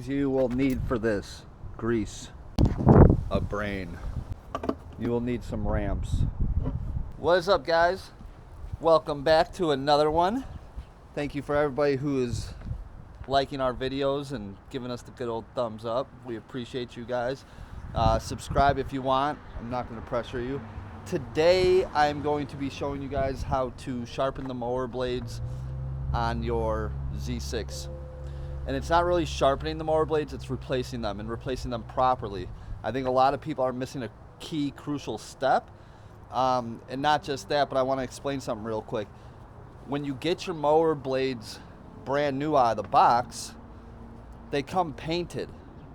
things you will need for this: grease, a brain. You will need some ramps. What is up, guys? Welcome back to another one. Thank you for everybody who is liking our videos and giving us the good old thumbs up. We appreciate you guys. Subscribe if you want. I'm not going to pressure you. Today I'm going to be showing you guys how to sharpen the mower blades on your Z6. And it's not really sharpening the mower blades, it's replacing them, and replacing them properly. I think a lot of people are missing a key crucial step. And not just that, but I want to explain something real quick. When you get your mower blades brand new out of the box, they come painted,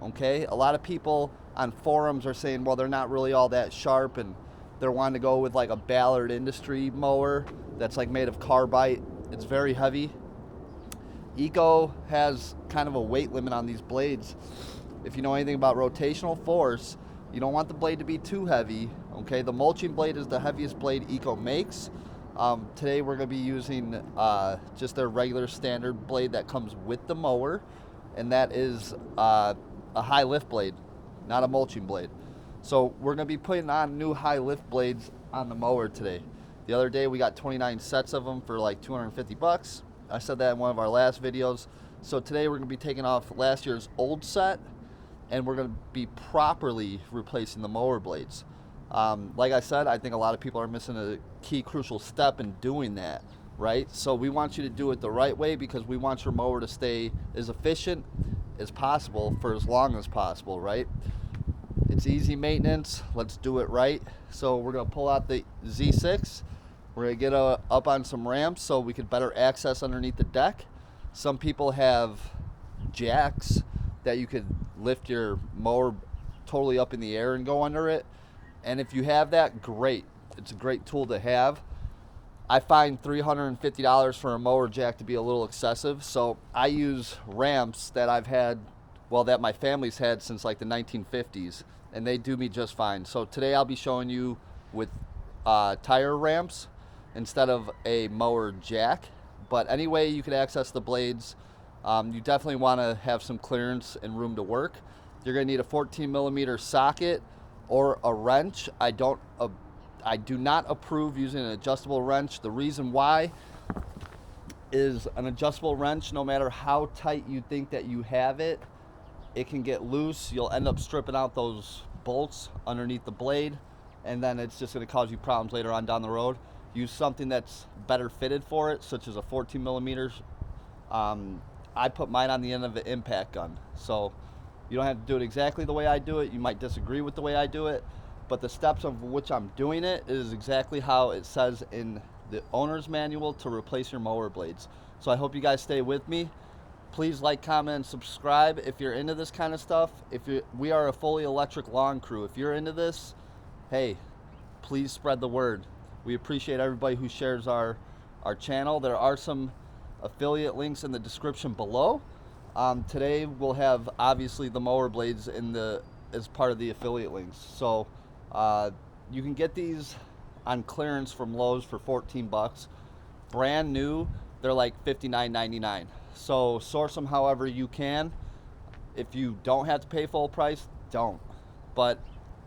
okay? A lot of people on forums are saying, well, they're not really all that sharp, and they're wanting to go with like a Ballard Industry mower that's like made of carbide. It's very heavy. Eco has kind of a weight limit on these blades. If you know anything about rotational force, you don't want the blade to be too heavy, okay? The mulching blade is the heaviest blade Eco makes. Today we're going to be using just their regular standard blade that comes with the mower, and that is a high lift blade, not a mulching blade. So we're going to be putting on new high lift blades on the mower today. The other day we got 29 sets of them for like 250 bucks. I said that in one of our last videos. So today we're going to be taking off last year's old set, and we're going to be properly replacing the mower blades. Like I said, I think a lot of people are missing a key crucial step in doing that, right? So we want you to do it the right way because we want your mower to stay as efficient as possible for as long as possible, right? It's easy maintenance. Let's do it right. So we're going to pull out the Z6. We're going to get up on some ramps so we could better access underneath the deck. Some people have jacks that you could lift your mower totally up in the air and go under it. And if you have that, great. It's a great tool to have. I find $350 for a mower jack to be a little excessive. So I use ramps that I've had, well, that my family's had since like the 1950s. And they do me just fine. So today I'll be showing you with tire ramps instead of a mower jack. But anyway, you can access the blades. You definitely want to have some clearance and room to work. You're going to need a 14 millimeter socket or a wrench. I do not approve using an adjustable wrench. The reason why is an adjustable wrench, no matter how tight you think that you have it, it can get loose. You'll end up stripping out those bolts underneath the blade, and then it's just going to cause you problems later on down the road. Use something that's better fitted for it, such as a 14 millimeters. I put mine on the end of an impact gun, so you don't have to do it exactly the way I do it. You might disagree with the way I do it, but the steps of which I'm doing it is exactly how it says in the owner's manual to replace your mower blades. So I hope you guys stay with me. Please like, comment, and subscribe if you're into this kind of stuff. We are a fully electric lawn crew. If you're into this, hey, please spread the word. We appreciate everybody who shares our channel. There are some affiliate links in the description below. Today we'll have obviously the mower blades as part of the affiliate links. So you can get these on clearance from Lowe's for 14 bucks. Brand new, they're like $59.99. So source them however you can. If you don't have to pay full price, don't. But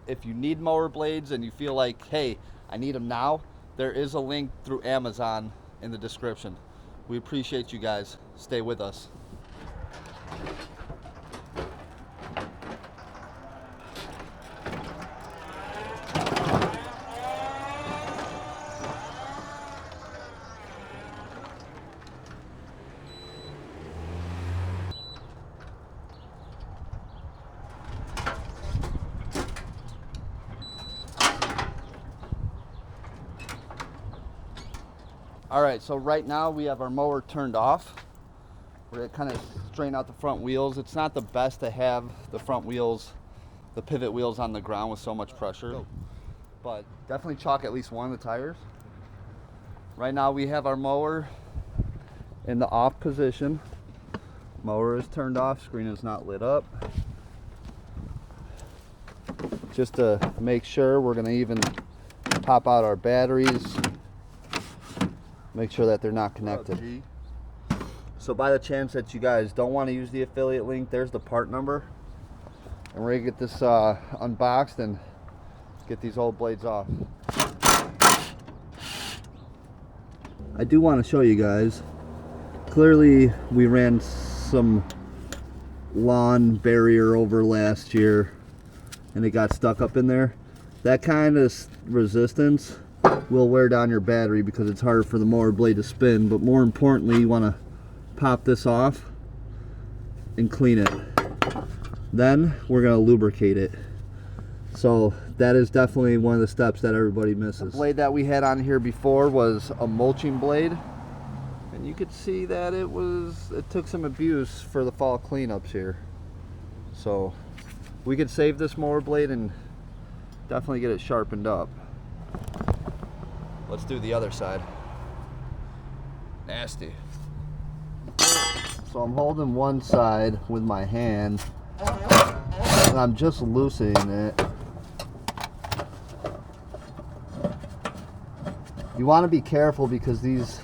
if you need mower blades and you feel like, hey, I need them now, there is a link through Amazon in the description. We appreciate you guys. Stay with us. All right, so right now we have our mower turned off. We're gonna kind of straighten out the front wheels. It's not the best to have the front wheels, the pivot wheels on the ground with so much pressure, but definitely chalk at least one of the tires. Right now we have our mower in the off position. Mower is turned off, screen is not lit up. Just to make sure, we're gonna even pop out our batteries. Make sure that they're not connected. So by the chance that you guys don't want to use the affiliate link, there's the part number. And we're going to get this unboxed and get these old blades off. I do want to show you guys. Clearly we ran some lawn barrier over last year and it got stuck up in there. That kind of resistance will wear down your battery because it's harder for the mower blade to spin. But more importantly, you want to pop this off and clean it. Then we're going to lubricate it. So that is definitely one of the steps that everybody misses. The blade that we had on here before was a mulching blade. And you could see that it took some abuse for the fall cleanups here. So we could save this mower blade and definitely get it sharpened up. Let's do the other side. Nasty. So I'm holding one side with my hand and I'm just loosening it. You want to be careful because these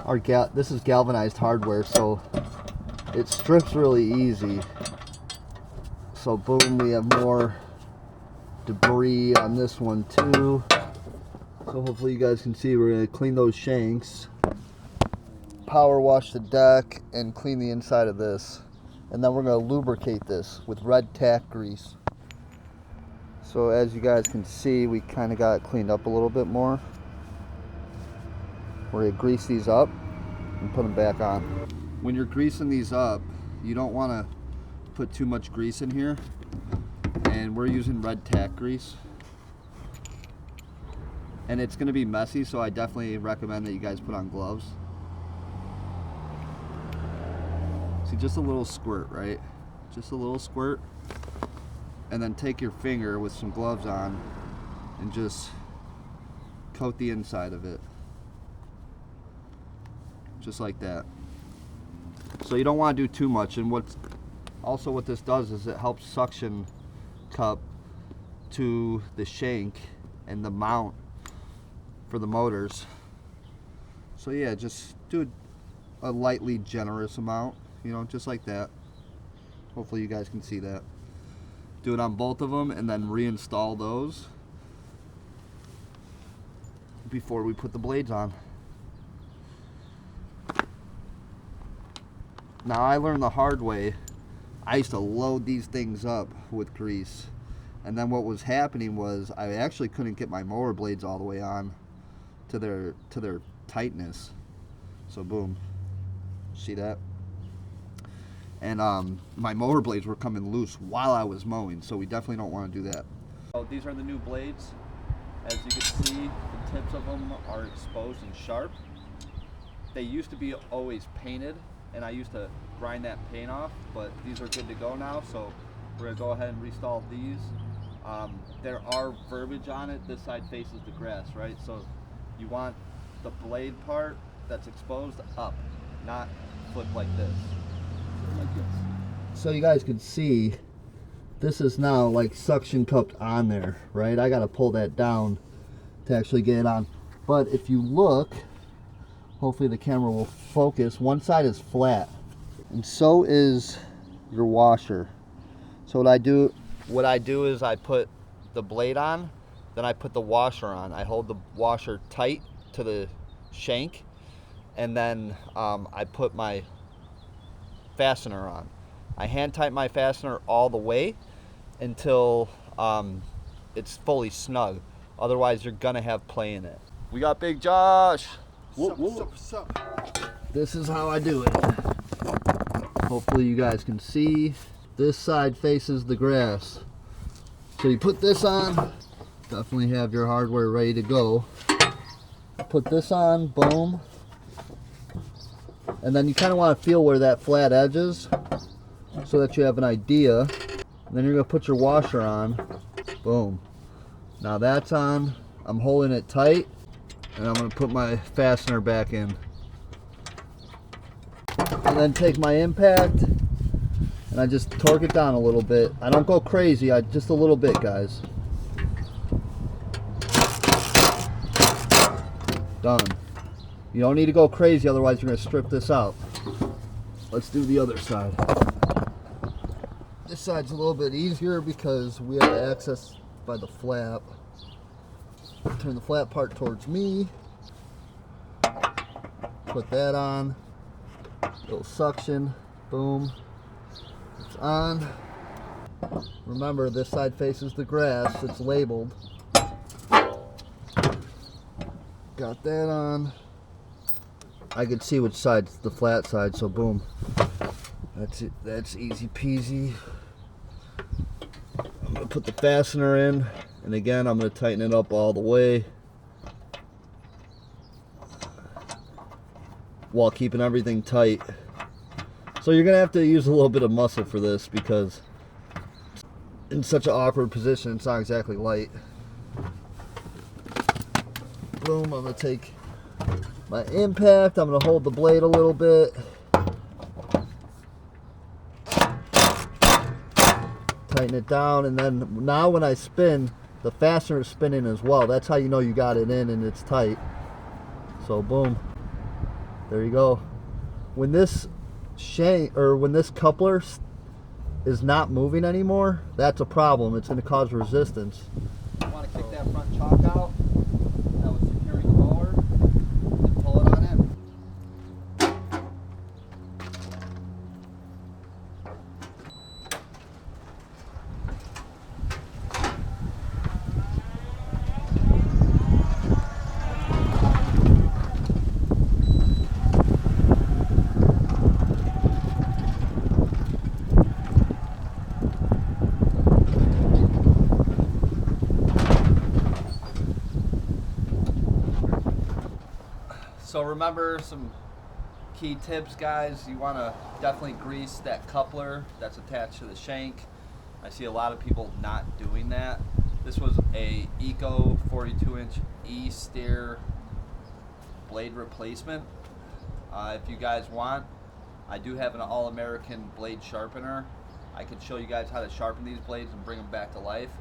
are this is galvanized hardware, so it strips really easy. So boom, we have more debris on this one too. So hopefully you guys can see we're going to clean those shanks, power wash the deck, and clean the inside of this. And then we're going to lubricate this with red tack grease. So as you guys can see, we kind of got it cleaned up a little bit more. We're going to grease these up and put them back on. When you're greasing these up, you don't want to put too much grease in here. And we're using red tack grease. And it's going to be messy, so I definitely recommend that you guys put on gloves. See, just a little squirt, right? Just a little squirt. And then take your finger with some gloves on and just coat the inside of it. Just like that. So you don't want to do too much. And what this does is it helps suction cup to the shank and the mount for the motors. So yeah, just do a lightly generous amount, you know, just like that. Hopefully you guys can see that. Do it on both of them and then reinstall those before we put the blades on. Now I learned the hard way. I used to load these things up with grease, and then what was happening was I actually couldn't get my mower blades all the way on to their tightness. So boom, see that? And my mower blades were coming loose while I was mowing, so we definitely don't want to do that. So these are the new blades. As you can see, the tips of them are exposed and sharp. They used to be always painted, and I used to grind that paint off, but these are good to go now, so we're going to go ahead and reinstall these. There are verbiage on it. This side faces the grass, right? So you want the blade part that's exposed up, not flipped like this. Like this. So you guys can see this is now like suction cupped on there, right? I got to pull that down to actually get it on. But if you look, hopefully the camera will focus, one side is flat, and so is your washer. So what I do is I put the blade on, then I put the washer on. I hold the washer tight to the shank, and then I put my fastener on. I hand tighten my fastener all the way until it's fully snug. Otherwise you're gonna have play in it. We got Big Josh. What's up? This is how I do it. Hopefully you guys can see. This side faces the grass. So you put this on, definitely have your hardware ready to go. Put this on, boom. And then you kind of want to feel where that flat edge is so that you have an idea. And then you're going to put your washer on, boom. Now that's on, I'm holding it tight, and I'm going to put my fastener back in. And then take my impact, and I just torque it down a little bit. I don't go crazy, just a little bit, guys. Done. You don't need to go crazy, otherwise you're going to strip this out. let's do the other side. This side's a little bit easier because we have access by the flap. Turn the flap part towards me. Put that on. Little suction. Boom. It's on. Remember, this side faces the grass. It's labeled. Got that on. I could see which side's the flat side, so boom. That's it. That's easy peasy. I'm gonna put the fastener in, and again, I'm gonna tighten it up all the way while keeping everything tight. So you're gonna have to use a little bit of muscle for this because in such an awkward position, it's not exactly light. Boom, I'm gonna take my impact, I'm gonna hold the blade a little bit. Tighten it down, and then now when I spin, the fastener is spinning as well. That's how you know you got it in and it's tight. So boom, there you go. When this shank, or when this coupler is not moving anymore, that's a problem. It's going to cause resistance. You want to kick that front chalk out that was securing the mower and pull it on in. So remember some key tips, guys. You want to definitely grease that coupler that's attached to the shank. I see a lot of people not doing that. This was a Eco 42-inch E-steer blade replacement. If you guys want, I do have an All-American blade sharpener. I could show you guys how to sharpen these blades and bring them back to life.